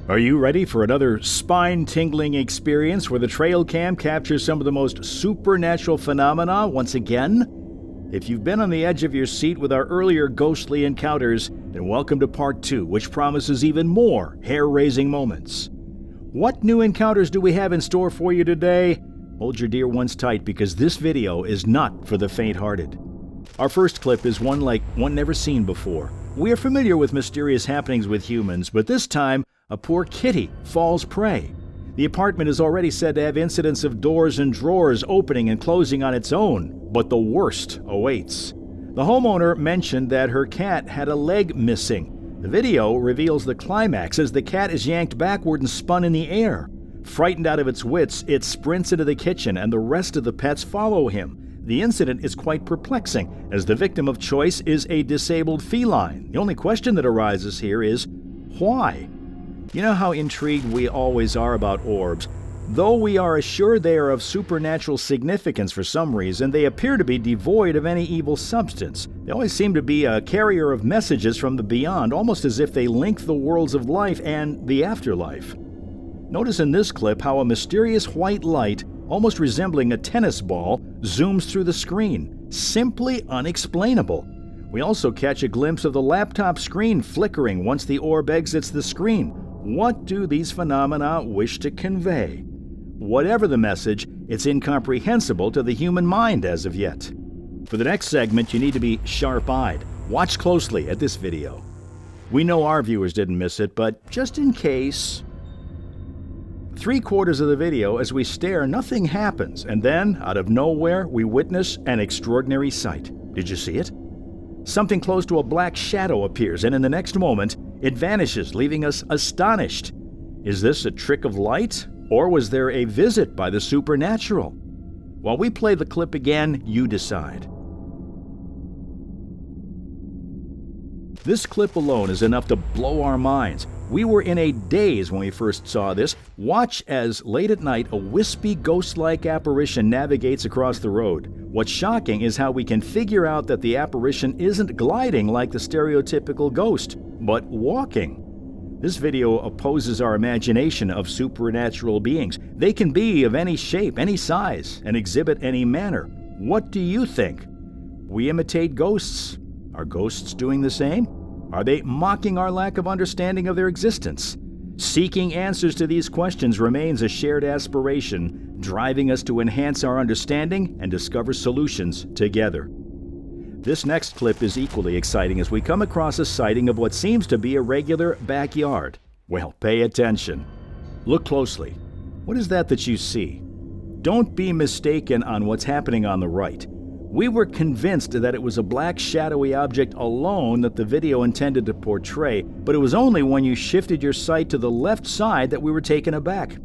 Are you ready for another spine-tingling experience where the trail cam captures some of the most supernatural phenomena once again? If you've been on the edge of your seat with our earlier ghostly encounters, then welcome to part 2, which promises even more hair-raising moments. What new encounters do we have in store for you today? Hold your dear ones tight because this video is not for the faint-hearted. Our first clip is one like one never seen before. We are familiar with mysterious happenings with humans, but this time, a poor kitty falls prey. The apartment is already said to have incidents of doors and drawers opening and closing on its own, but the worst awaits. The homeowner mentioned that her cat had a leg missing. The video reveals the climax as the cat is yanked backward and spun in the air. Frightened out of its wits, it sprints into the kitchen and the rest of the pets follow him. The incident is quite perplexing, as the victim of choice is a disabled feline. The only question that arises here is, why? You know how intrigued we always are about orbs. Though we are assured they are of supernatural significance for some reason, they appear to be devoid of any evil substance. They always seem to be a carrier of messages from the beyond, almost as if they link the worlds of life and the afterlife. Notice in this clip how a mysterious white light, almost resembling a tennis ball, zooms through the screen. Simply unexplainable. We also catch a glimpse of the laptop screen flickering once the orb exits the screen. What do these phenomena wish to convey? Whatever the message, it's incomprehensible to the human mind as of yet. For the next segment, you need to be sharp-eyed. Watch closely at this video. We know our viewers didn't miss it, but just in case... 3/4 of the video, as we stare, nothing happens, and then, out of nowhere, we witness an extraordinary sight. Did you see it? Something close to a black shadow appears, and in the next moment, it vanishes, leaving us astonished. Is this a trick of light, or was there a visit by the supernatural? While we play the clip again, you decide. This clip alone is enough to blow our minds. We were in a daze when we first saw this. Watch as, late at night, a wispy, ghost-like apparition navigates across the road. What's shocking is how we can figure out that the apparition isn't gliding like the stereotypical ghost, but walking. This video opposes our imagination of supernatural beings. They can be of any shape, any size, and exhibit any manner. What do you think? We imitate ghosts. Are ghosts doing the same? Are they mocking our lack of understanding of their existence? Seeking answers to these questions remains a shared aspiration, driving us to enhance our understanding and discover solutions together. This next clip is equally exciting as we come across a sighting of what seems to be a regular backyard. Well, pay attention. Look closely. What is that you see? Don't be mistaken on what's happening on the right. We were convinced that it was a black shadowy object alone that the video intended to portray, but it was only when you shifted your sight to the left side that we were taken aback.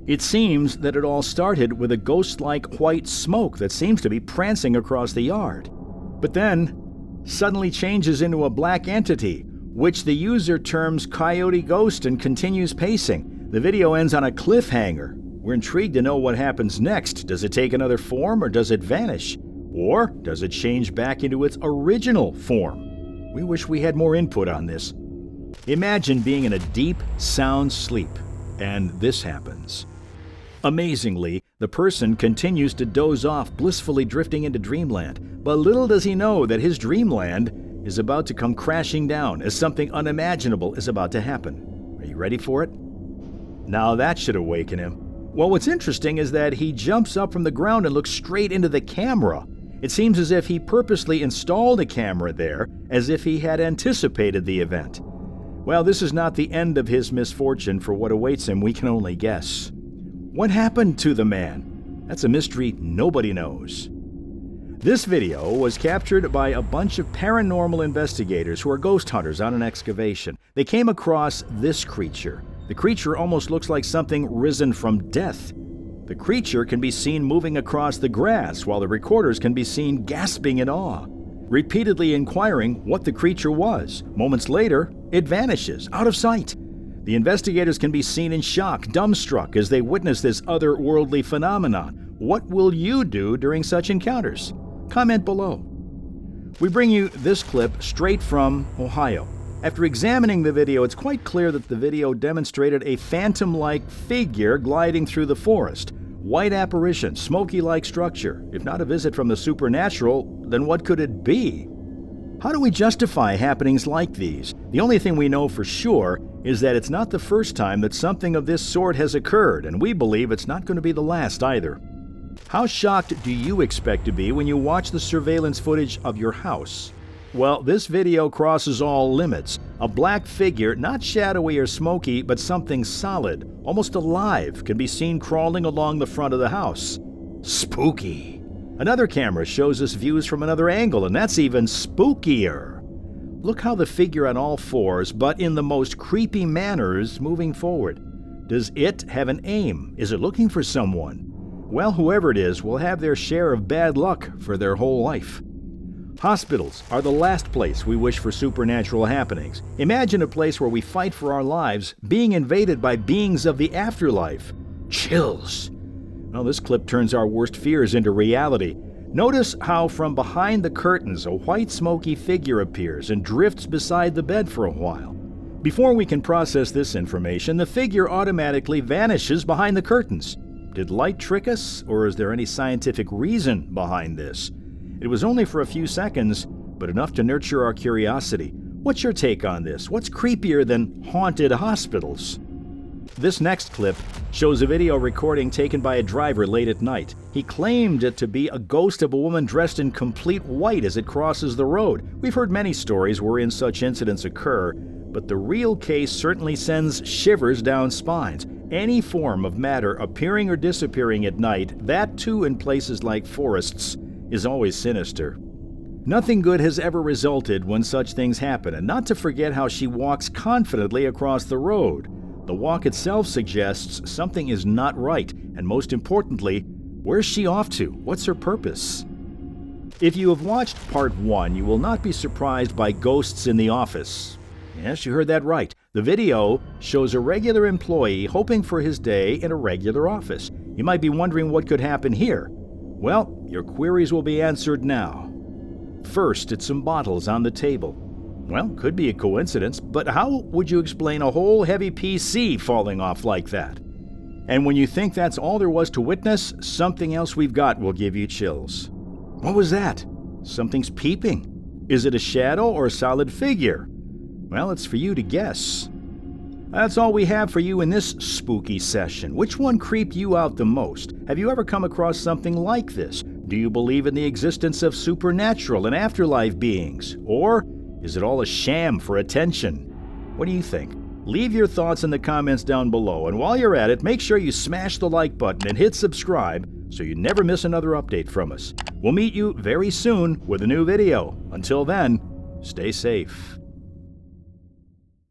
It seems that it all started with a ghost-like white smoke that seems to be prancing across the yard, but then suddenly changes into a black entity, which the user terms coyote ghost and continues pacing. The video ends on a cliffhanger. We're intrigued to know what happens next. Does it take another form or does it vanish? Or does it change back into its original form? We wish we had more input on this. Imagine being in a deep, sound sleep, and this happens. Amazingly, the person continues to doze off, blissfully drifting into dreamland. But little does he know that his dreamland is about to come crashing down as something unimaginable is about to happen. Are you ready for it? Now that should awaken him. Well, what's interesting is that he jumps up from the ground and looks straight into the camera. It seems as if he purposely installed a camera there, as if he had anticipated the event. Well, this is not the end of his misfortune. For what awaits him, we can only guess. What happened to the man? That's a mystery nobody knows. This video was captured by a bunch of paranormal investigators who are ghost hunters on an excavation. They came across this creature. The creature almost looks like something risen from death. The creature can be seen moving across the grass, while the recorders can be seen gasping in awe, repeatedly inquiring what the creature was. Moments later, it vanishes, out of sight. The investigators can be seen in shock, dumbstruck, as they witness this otherworldly phenomenon. What will you do during such encounters? Comment below. We bring you this clip straight from Ohio. After examining the video, it's quite clear that the video demonstrated a phantom-like figure gliding through the forest. White apparition, smoky-like structure. If not a visit from the supernatural, then what could it be? How do we justify happenings like these? The only thing we know for sure is that it's not the first time that something of this sort has occurred, and we believe it's not going to be the last either. How shocked do you expect to be when you watch the surveillance footage of your house? Well, this video crosses all limits. A black figure, not shadowy or smoky, but something solid, almost alive, can be seen crawling along the front of the house. Spooky. Another camera shows us views from another angle, and that's even spookier. Look how the figure on all fours, but in the most creepy manner, is moving forward. Does it have an aim? Is it looking for someone? Well, whoever it is will have their share of bad luck for their whole life. Hospitals are the last place we wish for supernatural happenings. Imagine a place where we fight for our lives, being invaded by beings of the afterlife. Chills. Well, this clip turns our worst fears into reality. Notice how from behind the curtains a white smoky figure appears and drifts beside the bed for a while. Before we can process this information, the figure automatically vanishes behind the curtains. Did light trick us, or is there any scientific reason behind this? It was only for a few seconds, but enough to nurture our curiosity. What's your take on this? What's creepier than haunted hospitals? This next clip shows a video recording taken by a driver late at night. He claimed it to be a ghost of a woman dressed in complete white as it crosses the road. We've heard many stories wherein such incidents occur, but the real case certainly sends shivers down spines. Any form of matter appearing or disappearing at night, that too in places like forests, is always sinister. Nothing good has ever resulted when such things happen, and not to forget how she walks confidently across the road. The walk itself suggests something is not right, and most importantly, where's she off to? What's her purpose? If you have watched part 1, you will not be surprised by ghosts in the office. Yes, you heard that right. The video shows a regular employee hoping for his day in a regular office. You might be wondering what could happen here. Well, your queries will be answered now. First, it's some bottles on the table. Well, could be a coincidence, but how would you explain a whole heavy PC falling off like that? And when you think that's all there was to witness, something else we've got will give you chills. What was that? Something's peeping. Is it a shadow or a solid figure? Well, it's for you to guess. That's all we have for you in this spooky session. Which one creeped you out the most? Have you ever come across something like this? Do you believe in the existence of supernatural and afterlife beings? Or is it all a sham for attention? What do you think? Leave your thoughts in the comments down below, and while you're at it, make sure you smash the like button and hit subscribe so you never miss another update from us. We'll meet you very soon with a new video. Until then, stay safe.